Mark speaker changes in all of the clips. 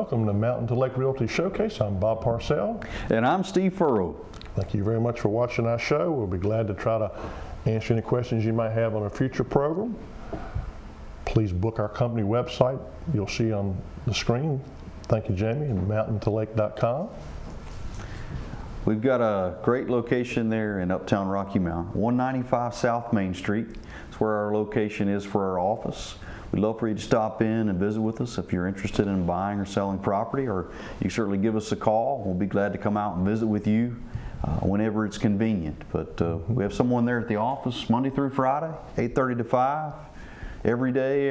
Speaker 1: welcome to Mountain to Lake Realty Showcase. I'm Bob Parcell.
Speaker 2: And I'm Steve Furrow.
Speaker 1: Thank you very much for watching our show. We'll be glad to try to answer any questions you might have on a future program. Please book our company website. You'll see on the screen. Thank you, Jamie, and mountaintolake.com.
Speaker 2: We've got a great location there in Uptown Rocky Mount, 195 South Main Street. It's where our location is for our office. We'd love for you to stop in and visit with us if you're interested in buying or selling property, or you certainly give us a call. We'll be glad to come out and visit with you whenever it's convenient. But we have someone there at the office Monday through Friday, 8:30 to 5, every day,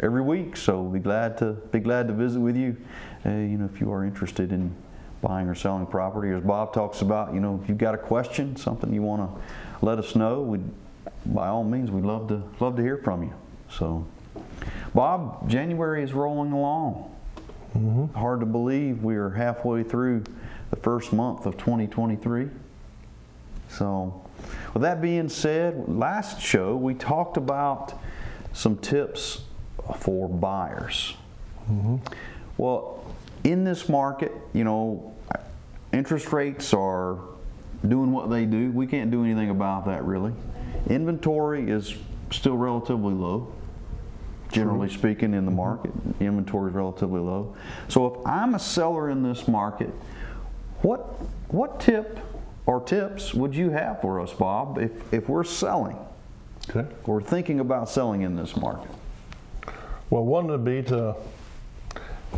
Speaker 2: every week. So we'll be glad to visit with you. If you are interested in buying or selling property, as Bob talks about, if you've got a question, something you want to let us know, by all means, we'd love to hear from you. So, Bob, January is rolling along. Mm-hmm. Hard to believe we are halfway through the first month of 2023. So, with that being said, last show we talked about some tips for buyers. Mm-hmm. Well, in this market, interest rates are doing what they do. We can't do anything about that, really. Inventory is still relatively low. Generally speaking, in the market, inventory is relatively low. So if I'm a seller in this market, what tip or tips would you have for us, Bob, if we're selling?
Speaker 1: Okay.
Speaker 2: Or thinking about selling in this market?
Speaker 1: Well, one would be to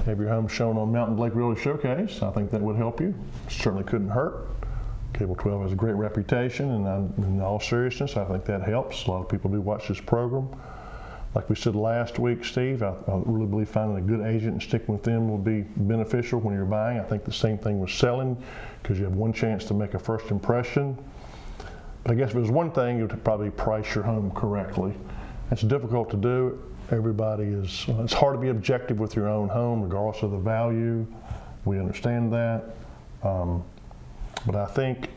Speaker 1: have your home shown on Mountain Lake Realty Showcase. I think that would help you. Certainly couldn't hurt. Cable 12 has a great reputation, and in all seriousness, I think that helps. A lot of people do watch this program. Like we said last week, Steve, I really believe finding a good agent and sticking with them will be beneficial when you're buying. I think the same thing with selling, because you have one chance to make a first impression. But I guess if there's one thing, you would probably price your home correctly. It's difficult to do. It's hard to be objective with your own home, regardless of the value. We understand that. But I think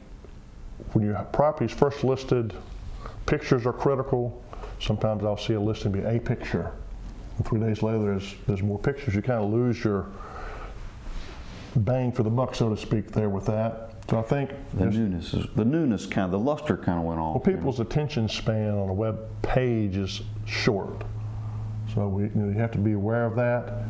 Speaker 1: when your property is first listed, pictures are critical. Sometimes I'll see a listing be a picture, and 3 days later there's more pictures. You kind of lose your bang for the buck, so to speak, there with that. So I think
Speaker 2: the newness, the luster kind of went off.
Speaker 1: Well, people's attention span on a web page is short, so you have to be aware of that.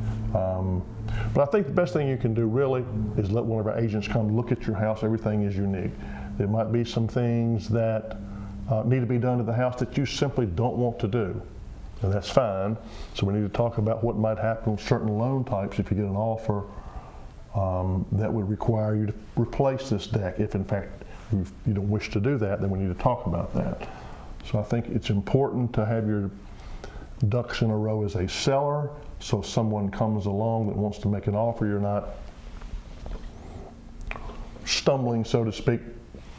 Speaker 1: But I think the best thing you can do really is let one of our agents come look at your house. Everything is unique. There might be some things that need to be done to the house that you simply don't want to do, and that's fine. So we need to talk about what might happen with certain loan types if you get an offer that would require you to replace this deck. If in fact you don't wish to do that, then we need to talk about that. So I think it's important to have your ducks in a row as a seller, so if someone comes along that wants to make an offer, you're not stumbling, so to speak,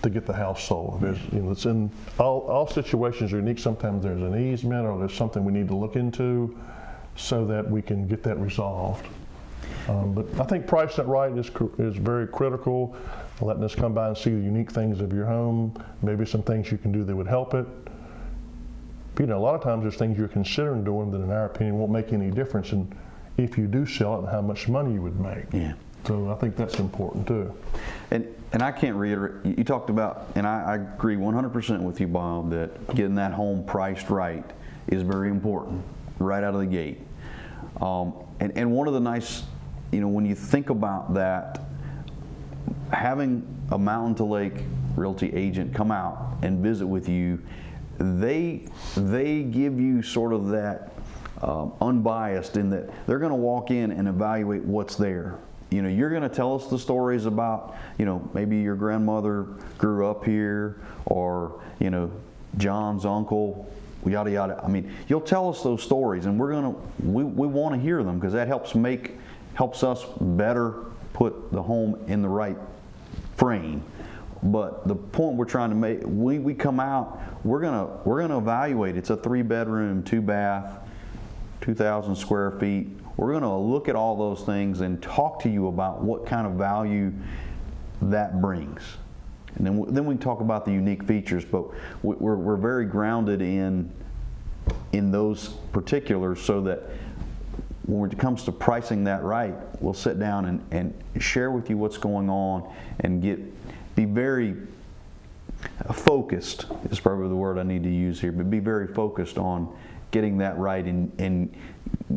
Speaker 1: to get the house sold. It's in all situations are unique. Sometimes there's an easement or there's something we need to look into so that we can get that resolved. But I think pricing it right is very critical. Letting us come by and see the unique things of your home, maybe some things you can do that would help it. But, a lot of times there's things you're considering doing that in our opinion won't make any difference in if you do sell it and how much money you would make.
Speaker 2: Yeah.
Speaker 1: So I think that's important too.
Speaker 2: And I can't reiterate, you talked about, and I agree 100% with you, Bob, that getting that home priced right is very important right out of the gate. And one of the nice, when you think about that, having a Mountain to Lake Realty agent come out and visit with you, they give you sort of that unbiased in that they're going to walk in and evaluate what's there. You're going to tell us the stories about, maybe your grandmother grew up here, or, John's uncle, yada, yada. I mean, you'll tell us those stories, and we want to hear them, because that helps us better put the home in the right frame. But the point we're trying to make, we come out, we're gonna evaluate. It's a 3-bedroom, 2-bath, 2,000 square feet. We're going to look at all those things and talk to you about what kind of value that brings. And then we can talk about the unique features, but we're very grounded in those particulars, so that when it comes to pricing that right, we'll sit down and share with you what's going on and be very focused, is probably the word I need to use here, but be very focused on getting that right and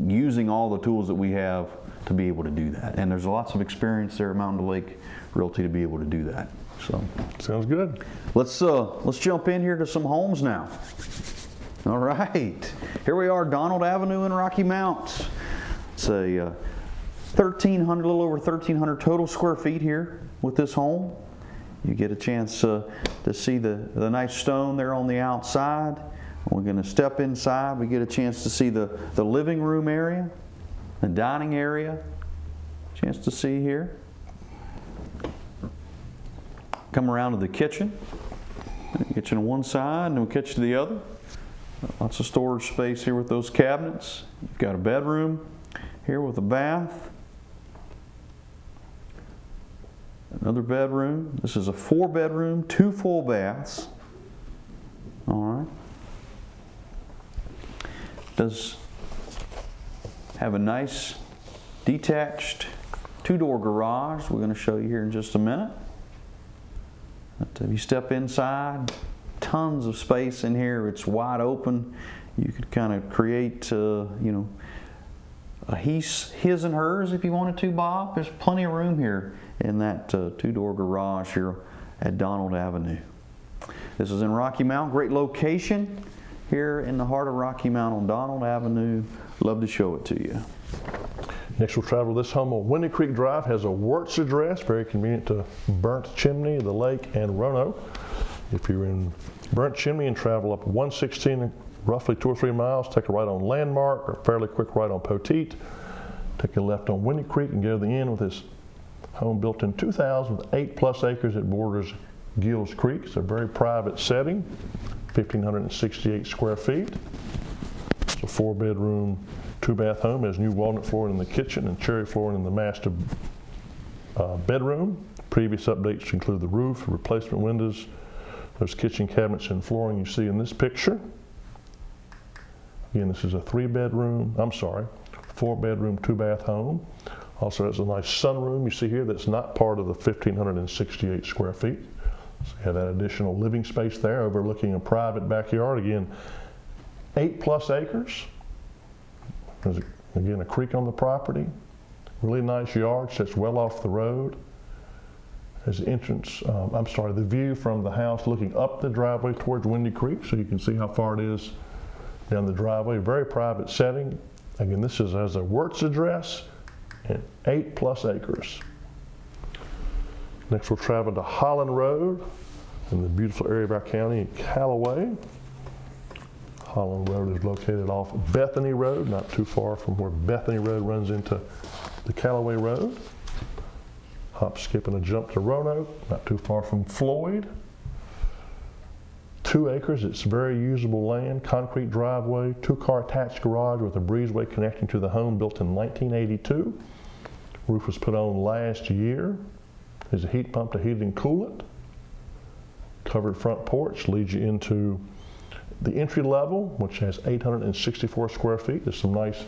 Speaker 2: using all the tools that we have to be able to do that. And there's lots of experience there at Mountain Lake Realty to be able to do that. So
Speaker 1: Sounds good.
Speaker 2: let's jump in here to some homes now. All right, here we are, Donald Avenue in Rocky Mount. It's a 1,300, a little over 1,300 total square feet here with this home. You get a chance to see the nice stone there on the outside. We're going to step inside. We get a chance to see the living room area, the dining area. Chance to see here. Come around to the kitchen. Kitchen on one side and the kitchen to the other. Lots of storage space here with those cabinets. You've got a bedroom here with a bath. Another bedroom. This is a 4-bedroom, 2 full baths. All right. Does have a nice detached 2-door garage. We're going to show you here in just a minute. But if you step inside, tons of space in here. It's wide open. You could kind of create, a his and hers if you wanted to, Bob. There's plenty of room here in that 2-door garage here at Donald Avenue. This is in Rocky Mount. Great location here in the heart of Rocky Mount on Donald Avenue. Love to show it to you.
Speaker 1: Next we'll travel this home on Windy Creek Drive. Has a Wirtz address, very convenient to Burnt Chimney, the lake, and Roanoke. If you're in Burnt Chimney and travel up 116, roughly 2 or 3 miles, take a right on Landmark or a fairly quick right on Poteet. Take a left on Windy Creek and go to the end with this home built in 2000 with 8+ acres. It borders Gills Creek. It's a very private setting, 1,568 square feet. It's a 4-bedroom, 2-bath home. It has new walnut flooring in the kitchen and cherry flooring in the master bedroom. Previous updates include the roof, replacement windows, those kitchen cabinets and flooring you see in this picture. Again, this is a 4-bedroom, 2-bath home. Also has a nice sunroom you see here that's not part of the 1,568 square feet. So you have that additional living space there overlooking a private backyard. Again, 8+ acres. There's again a creek on the property. Really nice yard, sits well off the road. There's the entrance, the view from the house looking up the driveway towards Windy Creek, so you can see how far it is down the driveway. Very private setting. Again, this has a Wirtz address and 8+ acres. Next we'll travel to Holland Road in the beautiful area of our county in Callaway. Holland Road is located off Bethany Road, not too far from where Bethany Road runs into the Callaway Road. Hop, skip, and a jump to Roanoke, not too far from Floyd. 2 acres, it's very usable land, concrete driveway, 2-car attached garage with a breezeway connecting to the home built in 1982. Roof was put on last year. There's a heat pump to heat it and cool it. Covered front porch leads you into the entry level, which has 864 square feet. There's some nice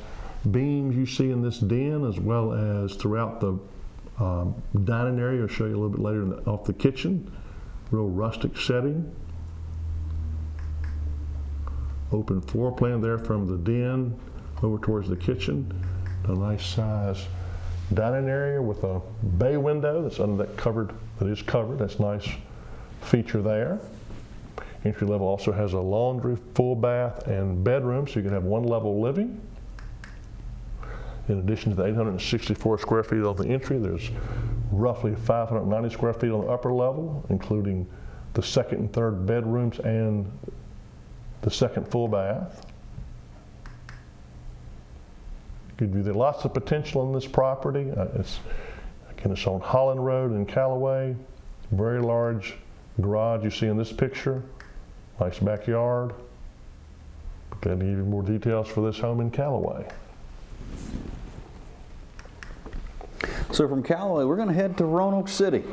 Speaker 1: beams you see in this den, as well as throughout the dining area. I'll show you a little bit later off the kitchen. Real rustic setting. Open floor plan there from the den over towards the kitchen. A nice size dining area with a bay window that's under that is covered. That's a nice feature there. Entry level also has a laundry, full bath, and bedroom, so you can have 1-level living. In addition to the 864 square feet on the entry, there's roughly 590 square feet on the upper level, including the 2nd and 3rd bedrooms and the 2nd full bath. There's lots of potential in this property. It's on Holland Road in Callaway. Very large garage you see in this picture. Nice backyard. Glad to give you more details for this home in Callaway.
Speaker 2: So from Callaway, we're going to head to Roanoke City.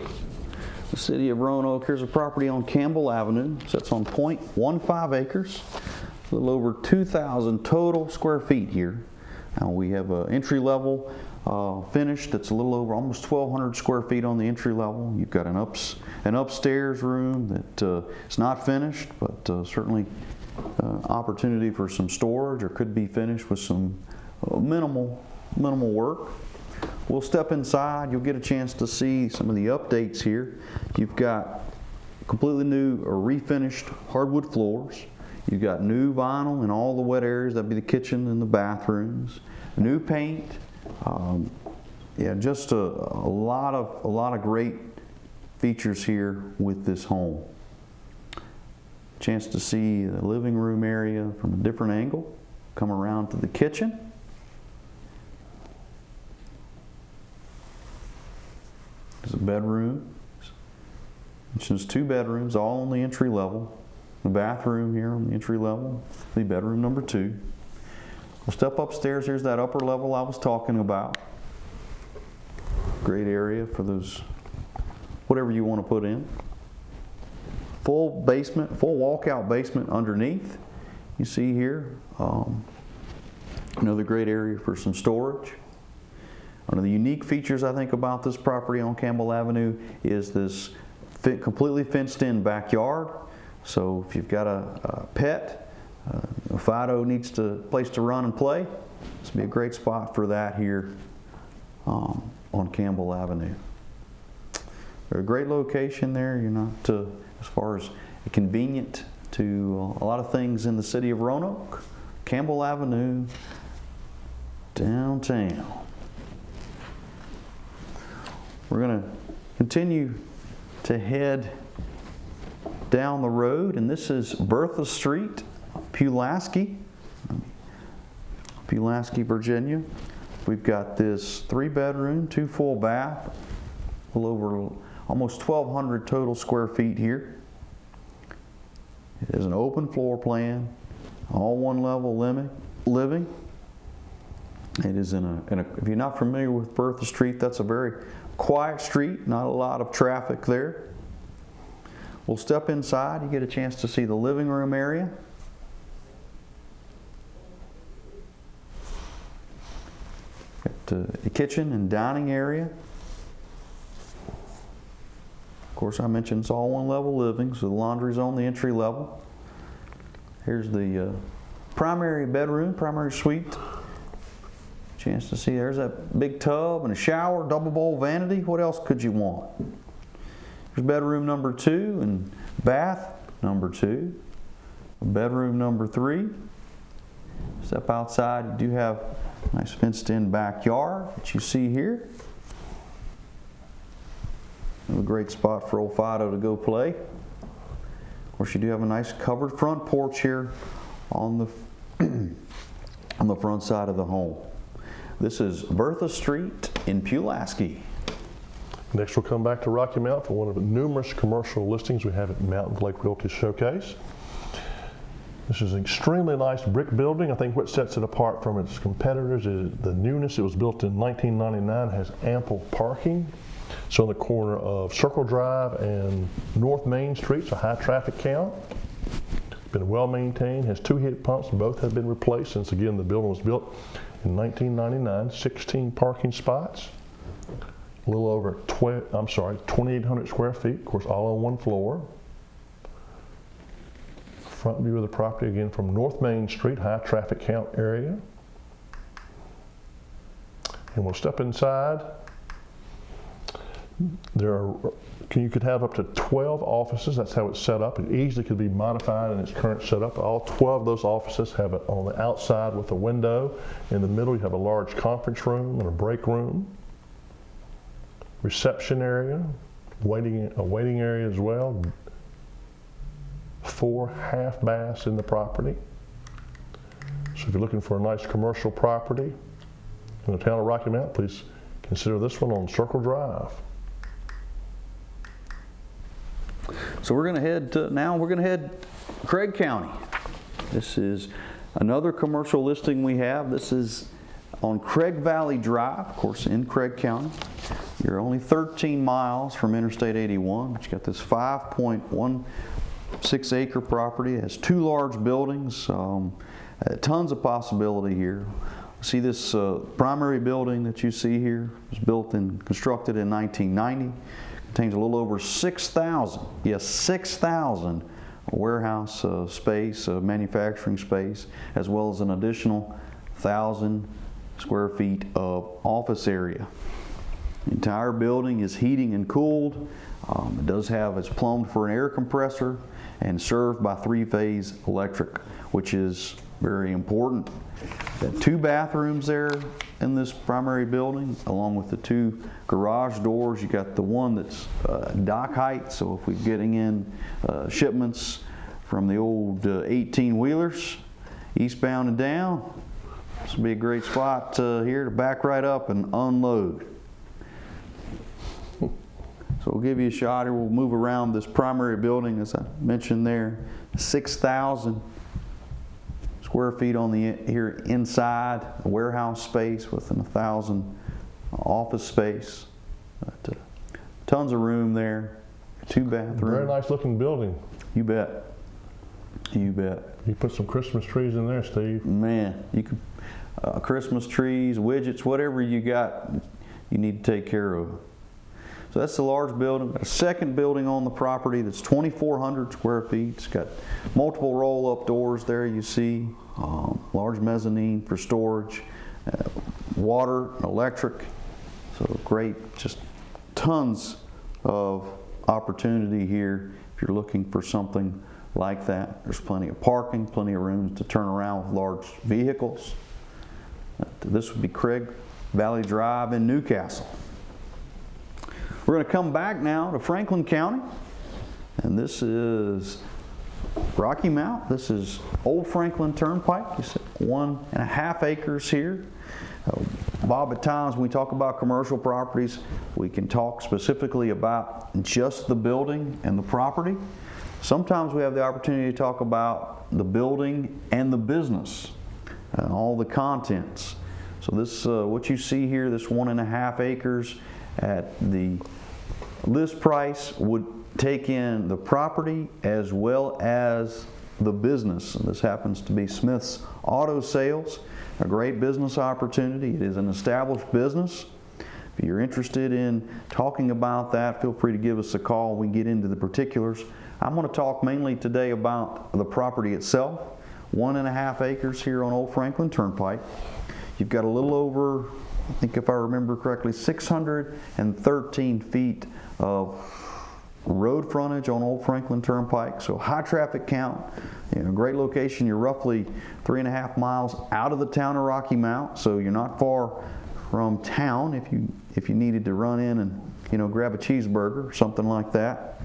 Speaker 2: The city of Roanoke. Here's a property on Campbell Avenue. Sits on 0.15 acres. A little over 2,000 total square feet here. We have an entry level finish that's a little over almost 1,200 square feet on the entry level. You've got an upstairs room that is not finished, but certainly opportunity for some storage, or could be finished with some minimal work. We'll step inside. You'll get a chance to see some of the updates here. You've got completely new or refinished hardwood floors. You've got new vinyl in all the wet areas. That'd be the kitchen and the bathrooms. New paint. Yeah, just a lot of great features here with this home. Chance to see the living room area from a different angle. Come around to the kitchen. There's a bedroom. There's 2 bedrooms, all on the entry level. The bathroom here on the entry level. The bedroom number 2. We'll step upstairs. Here's that upper level I was talking about. Great area for those, whatever you want to put in. Full basement, full walkout basement underneath. You see here, another great area for some storage. One of the unique features I think about this property on Campbell Avenue is this completely fenced in backyard. So if you've got a pet, Fido needs a place to run and play, this would be a great spot for that here on Campbell Avenue. They're a great location there. You're not, as far as convenient to a lot of things in the city of Roanoke. Campbell Avenue, downtown. We're going to continue to head down the road, and this is Bertha Street, Pulaski, Virginia. We've got this 3-bedroom, 2 full bath, a little over almost 1,200 total square feet here. It is an open floor plan, all one level living. It is in a, if you're not familiar with Bertha Street, that's a very quiet street, not a lot of traffic there. We'll step inside. You get a chance to see the living room area. Got the kitchen and dining area. Of course, I mentioned it's all one level living, so the laundry's on the entry level. Here's the primary bedroom, primary suite. Chance to see there's that big tub and a shower, double bowl vanity. What else could you want? There's bedroom number 2 and bath number 2. Bedroom number 3. Step outside, you do have a nice fenced in backyard that you see here. A great spot for old Fido to go play. Of course, you do have a nice covered front porch here on the front side of the home. This is Bertha Street in Pulaski.
Speaker 1: Next, we'll come back to Rocky Mount for one of the numerous commercial listings we have at Mountain Lake Realty Showcase. This is an extremely nice brick building. I think what sets it apart from its competitors is the newness. It was built in 1999, has ample parking. It's on the corner of Circle Drive and North Main Streets, a high traffic count. It's been well maintained, has 2 heat pumps. Both have been replaced since, again, the building was built in 1999. 16 parking spots. A little over 2,800 square feet, of course, all on one floor. Front view of the property, again, from North Main Street, high traffic count area. And we'll step inside. You could have up to 12 offices. That's how it's set up. It easily could be modified in its current setup. All 12 of those offices have it on the outside with a window. In the middle, you have a large conference room and a break room. Reception area, a waiting area as well. 4 half baths in the property. So if you're looking for a nice commercial property in the town of Rocky Mount, please consider this one on Circle Drive.
Speaker 2: So we're going to head Craig County. This is another commercial listing we have. This is on Craig Valley Drive, of course, in Craig County. You're only 13 miles from Interstate 81, but you got this 5.16 acre property. It has 2 large buildings, tons of possibility here. See this primary building that you see here was built and constructed in 1990. Contains a little over 6,000, yes, 6,000 warehouse space, manufacturing space, as well as an additional 1,000 square feet of office area. The entire building is heating and cooled. It does have, it's plumbed for an air compressor and served by 3-phase electric, which is very important. Got 2 bathrooms there in this primary building, along with the 2 garage doors. You got the one that's dock height, so if we're getting in shipments from the old 18-wheelers, eastbound and down, this will be a great spot here to back right up and unload. So we'll give you a shot here. We'll move around this primary building, as I mentioned there, 6,000 square feet on the here inside, a warehouse space with 1,000 office space. Tons of room there, 2 bathrooms.
Speaker 1: Very nice looking building.
Speaker 2: You bet. You bet.
Speaker 1: You put some Christmas trees in there, Steve.
Speaker 2: Man, you can Christmas trees, widgets, whatever you got, you need to take care of. So that's the large building. A second building on the property that's 2,400 square feet. It's got multiple roll-up doors there you see, large mezzanine for storage, water, electric. So great, just tons of opportunity here if you're looking for something like that. There's plenty of parking, plenty of rooms to turn around with large vehicles. This would be Craig Valley Drive in Newcastle. We're going to come back now to Franklin County, and this is Rocky Mount. This is Old Franklin Turnpike. It's 1.5 acres here. Bob, at times when we talk about commercial properties, we can talk specifically about just the building and the property. Sometimes we have the opportunity to talk about the building and the business and all the contents. So this, what you see here, this 1.5 acres at the list price would take in the property as well as the business. And this happens to be Smith's Auto Sales, a great business opportunity. It is an established business. If you're interested in talking about that, feel free to give us a call. We can get into the particulars. I'm going to talk mainly today about the property itself. 1.5 acres here on Old Franklin Turnpike. You've got a little over, I think if I remember correctly, 613 feet of road frontage on Old Franklin Turnpike. So high traffic count, great location. You're roughly 3.5 miles out of the town of Rocky Mount, so you're not far from town if you needed to run in and grab a cheeseburger or something like that.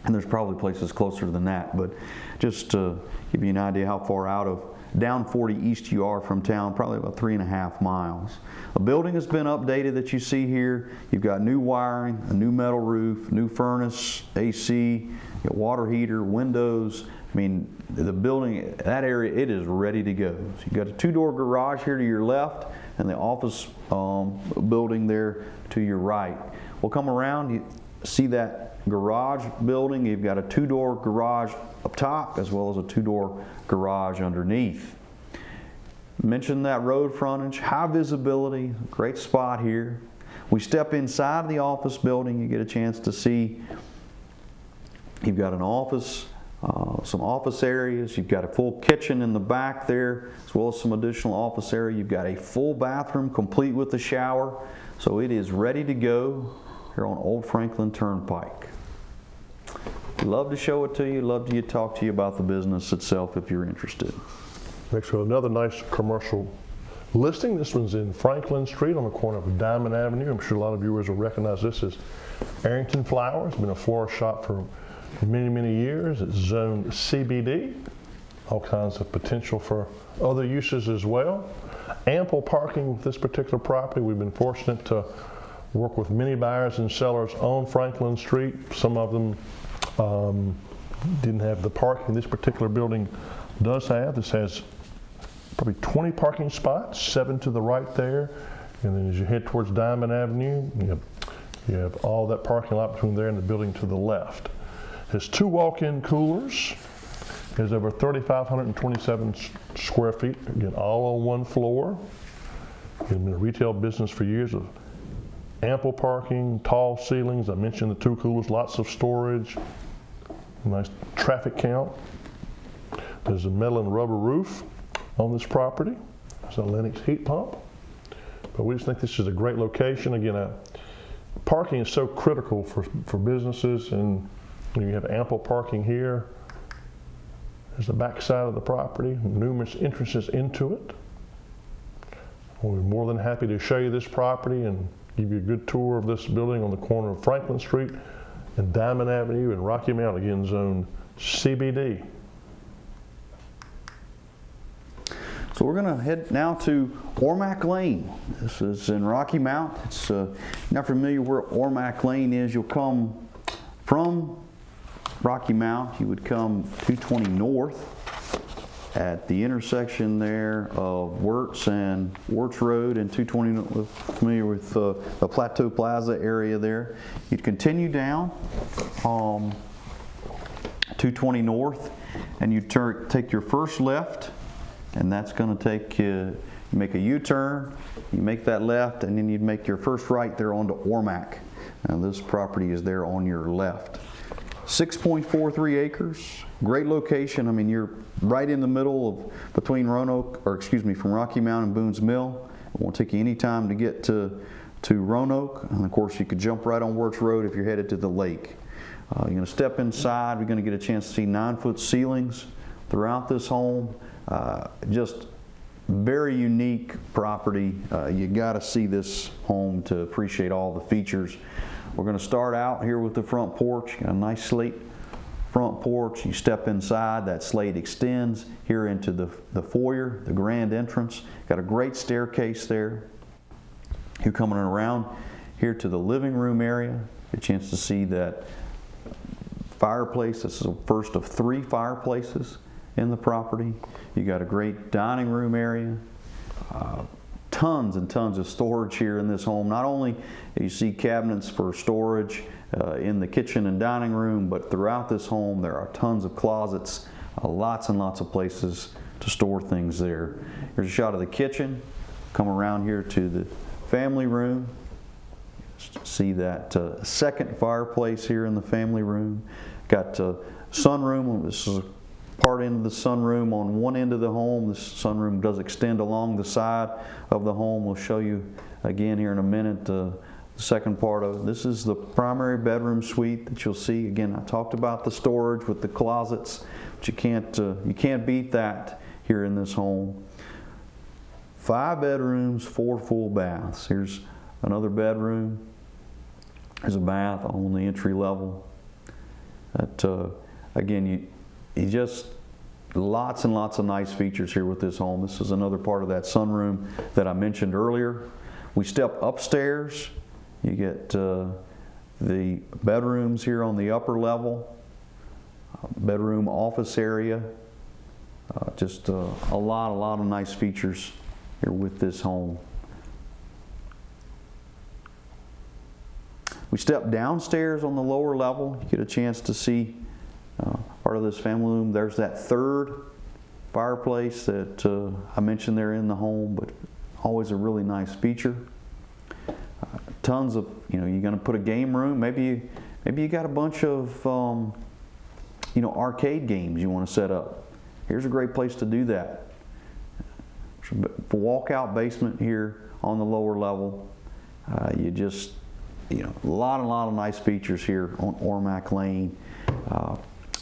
Speaker 2: And there's probably places closer than that, but just to give you an idea how far out of down 40 east you are from town, probably about 3.5 miles. A building has been updated that you see here. You've got new wiring, a new metal roof, new furnace, AC, water heater, windows. I mean, the building, that area, it is ready to go. So you've got a 2-door garage here to your left and the office building there to your right. We'll come around, you see that garage building. You've got a 2-door garage up top as well as a 2-door garage underneath. Mentioned that road frontage, high visibility, great spot here. We step inside the office building, you get a chance to see you've got an office, some office areas. You've got a full kitchen in the back there as well as some additional office area. You've got a full bathroom complete with the shower. So it is ready to go here on Old Franklin Turnpike. Love to show it to you. Love to talk to you about the business itself if you're interested.
Speaker 1: Next, we have another nice commercial listing. This one's in Franklin Street on the corner of Diamond Avenue. I'm sure a lot of viewers will recognize this as Arrington Flowers. It's been a florist shop for many, many years. It's zoned CBD. All kinds of potential for other uses as well. Ample parking with this particular property. We've been fortunate to work with many buyers and sellers on Franklin Street. Some of them didn't have the parking this particular building does have. This has probably 20 parking spots, 7 to the right there. And then as you head towards Diamond Avenue, you have all that parking lot between there and the building to the left. It has 2 walk-in coolers. It has over 3,527 square feet, again, all on one floor. It's been a retail business for years of ample parking, tall ceilings. I mentioned the 2 coolers, lots of storage, nice traffic count. There's a metal and rubber roof on this property. There's a Lennox heat pump. But we just think this is a great location. Again, parking is so critical for businesses, and you have ample parking here. There's the back side of the property, numerous entrances into it. We're more than happy to show you this property and give you a good tour of this building on the corner of Franklin Street and Diamond Avenue in Rocky Mount, again, zone CBD.
Speaker 2: So we're going to head now to Ormac Lane. This is in Rocky Mount. It's not familiar where Ormac Lane is. You'll come from Rocky Mount. You would come 220 north at the intersection there of Wirtz Road and 220. Familiar with the Plateau Plaza area there. You'd continue down 220 north, and you take your first left. And that's going to take you make a U-turn, you make that left, and then you'd make your first right there onto Ormac. Now this property is there on your left. 6.43 acres, great location. I mean, you're right in the middle of from Rocky Mount and Boone's Mill. It won't take you any time to get to Roanoke, and of course you could jump right on Wirtz Road if you're headed to the lake. You're going to step inside. We're going to get a chance to see 9-foot ceilings throughout this home. Just very unique property. You got to see this home to appreciate all the features. We're going to start out here with the front porch. Got a nice slate front porch. You step inside, that slate extends here into the foyer, the grand entrance. Got a great staircase there. You're coming around here to the living room area. Get a chance to see that fireplace. This is the first of 3 fireplaces in the property. You got a great dining room area. Tons and tons of storage here in this home. Not only you see cabinets for storage in the kitchen and dining room, but throughout this home there are tons of closets, lots and lots of places to store things there. Here's a shot of the kitchen. Come around here to the family room. See that second fireplace here in the family room. Got a sunroom. This is part into the sunroom on one end of the home. This sunroom does extend along the side of the home. We'll show you again here in a minute the second part of it. This is the primary bedroom suite that you'll see. Again, I talked about the storage with the closets, but you can't beat that here in this home. 5 bedrooms, 4 full baths. Here's another bedroom. There's a bath on the entry level. That again, you just lots and lots of nice features here with this home. This is another part of that sunroom that I mentioned earlier. We step upstairs. You get the bedrooms here on the upper level, bedroom office area. Just a lot of nice features here with this home. We step downstairs on the lower level. You get a chance to see part of this family room. There's that third fireplace that I mentioned there in the home, but always a really nice feature. Tons of, you're going to put a game room. Maybe you got a bunch of, arcade games you want to set up. Here's a great place to do that. Walkout basement here on the lower level. A lot of nice features here on Ormac Lane.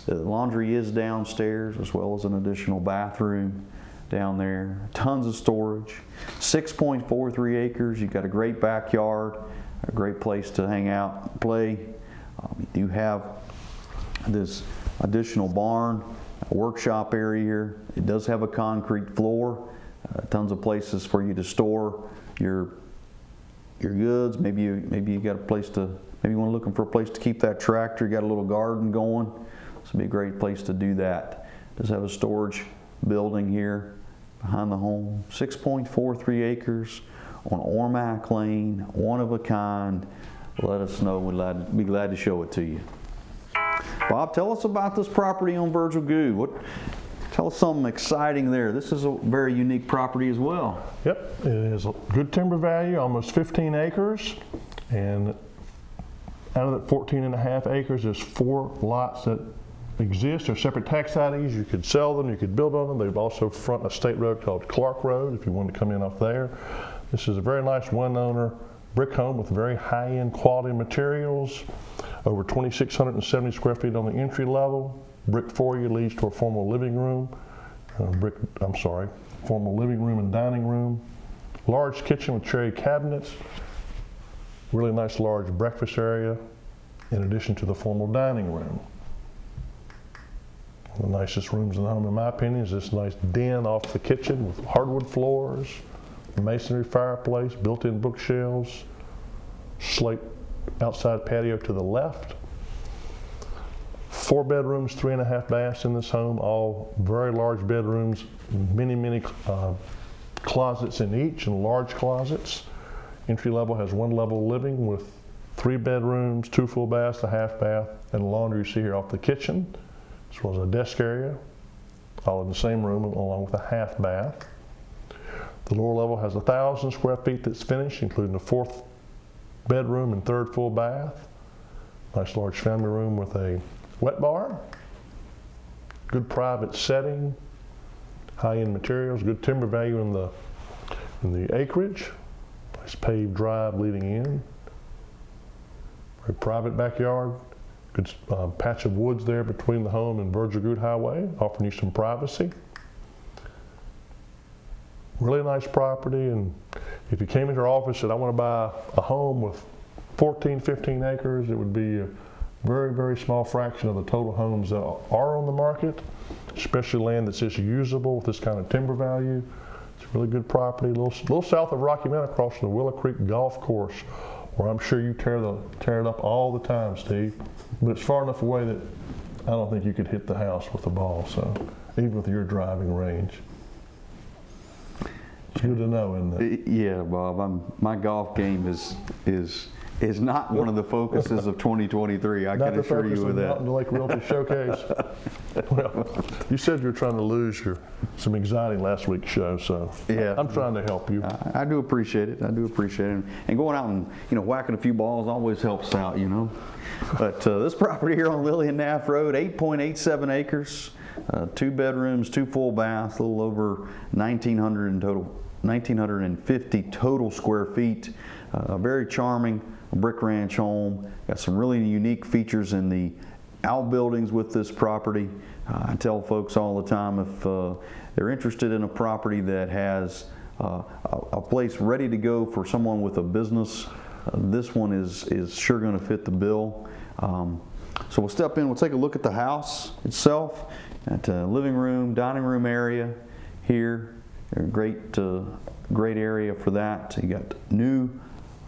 Speaker 2: The laundry is downstairs as well as an additional bathroom down there. Tons of storage. 6.43 acres. You've got a great backyard, a great place to hang out and play. You do have this additional barn, a workshop area here. It does have a concrete floor. Tons of places for you to store your goods. Maybe you got a place to, maybe you want to looking for a place to keep that tractor. You got a little garden going. This would be a great place to do that. It does have a storage building here behind the home. 6.43 acres on Ormac Lane, one of a kind. Let us know. We'd be glad to show it to you. Bob, tell us about this property on Virgil Goo. Tell us something exciting there. This is a very unique property as well.
Speaker 1: Yep, it is a good timber value, almost 15 acres. And out of that 14 and a half acres, there's 4 lots that exist. They're separate tax IDs. You could sell them, you could build on them. They also front a state road called Clark Road if you wanted to come in off there. This is a very nice one-owner brick home with very high-end quality materials. Over 2,670 square feet on the entry level. Brick foyer leads to a formal living room. Formal living room and dining room. Large kitchen with cherry cabinets. Really nice large breakfast area in addition to the formal dining room. The nicest rooms in the home, in my opinion, is this nice den off the kitchen with hardwood floors, masonry fireplace, built-in bookshelves, slate outside patio to the left. 4 bedrooms, 3.5 baths in this home, all very large bedrooms, many closets in each, and large closets. Entry level has 1 level living with 3 bedrooms, 2 full baths, a half bath, and a laundry you see here off the kitchen, as well as a desk area, all in the same room along with a half bath. The lower level has 1,000 square feet that's finished, including a 4th bedroom and 3rd full bath. Nice large family room with a wet bar. Good private setting, high-end materials, good timber value in the acreage. Nice paved drive leading in. Very private backyard. Good patch of woods there between the home and Virgil Good Highway, offering you some privacy. Really nice property, and if you came into our office and said, I want to buy a home with 14, 15 acres, it would be a very small fraction of the total homes that are on the market, especially land that's just usable with this kind of timber value. It's a really good property, a little south of Rocky Mountain, across from the Willow Creek Golf Course, where I'm sure you tear it up all the time, Steve. But it's far enough away that I don't think you could hit the house with the ball, so even with your driving range. It's good to know, isn't it?
Speaker 2: Yeah, Bob. My golf game is not one of the focuses of 2023. I can assure you of that.
Speaker 1: Mountain Lake Realty Showcase. Well, you said you were trying to lose some anxiety last week's show, so yeah, I'm trying to help you.
Speaker 2: I do appreciate it. And going out and whacking a few balls always helps out, But this property here on Lillian Knapp Road, 8.87 acres, 2 bedrooms, 2 full baths, a little over 1,950 total square feet. Very charming brick ranch home. Got some really unique features in the outbuildings with this property. I tell folks all the time, if they're interested in a property that has a place ready to go for someone with a business, this one is sure going to fit the bill. So we'll step in, we'll take a look at the house itself, at living room, dining room area here. Great area for that. You got new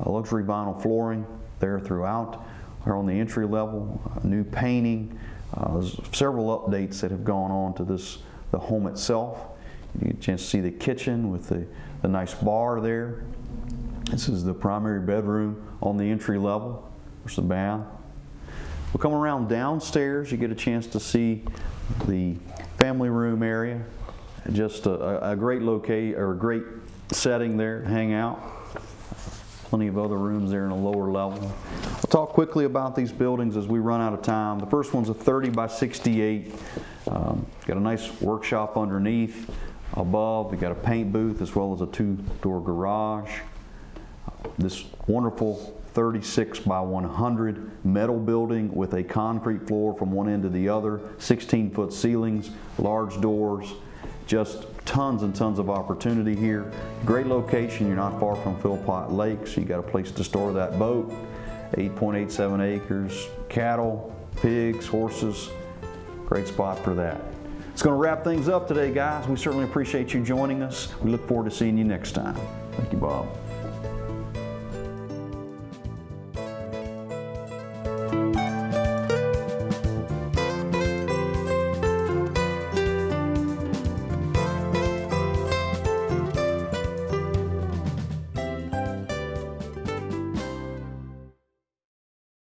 Speaker 2: luxury vinyl flooring there throughout. Or on the entry level, new painting. There's several updates that have gone on to the home itself. You get a chance to see the kitchen with the nice bar there. This is the primary bedroom on the entry level. There's the bath. We'll come around downstairs. You get a chance to see the family room area. Just a great great setting there to hang out. Plenty of other rooms there in a lower level. I'll talk quickly about these buildings as we run out of time. The first one's a 30 by 68. Got a nice workshop underneath. Above, we got a paint booth as well as a 2-door garage. This wonderful 36 by 100 metal building with a concrete floor from one end to the other, 16-foot ceilings, large doors, just tons and tons of opportunity here. Great location, you're not far from Philpott Lake, so you got a place to store that boat. 8.87 acres, cattle, pigs, horses, great spot for that. It's going to wrap things up today, guys. We certainly appreciate you joining us. We look forward to seeing you next time. Thank you, Bob.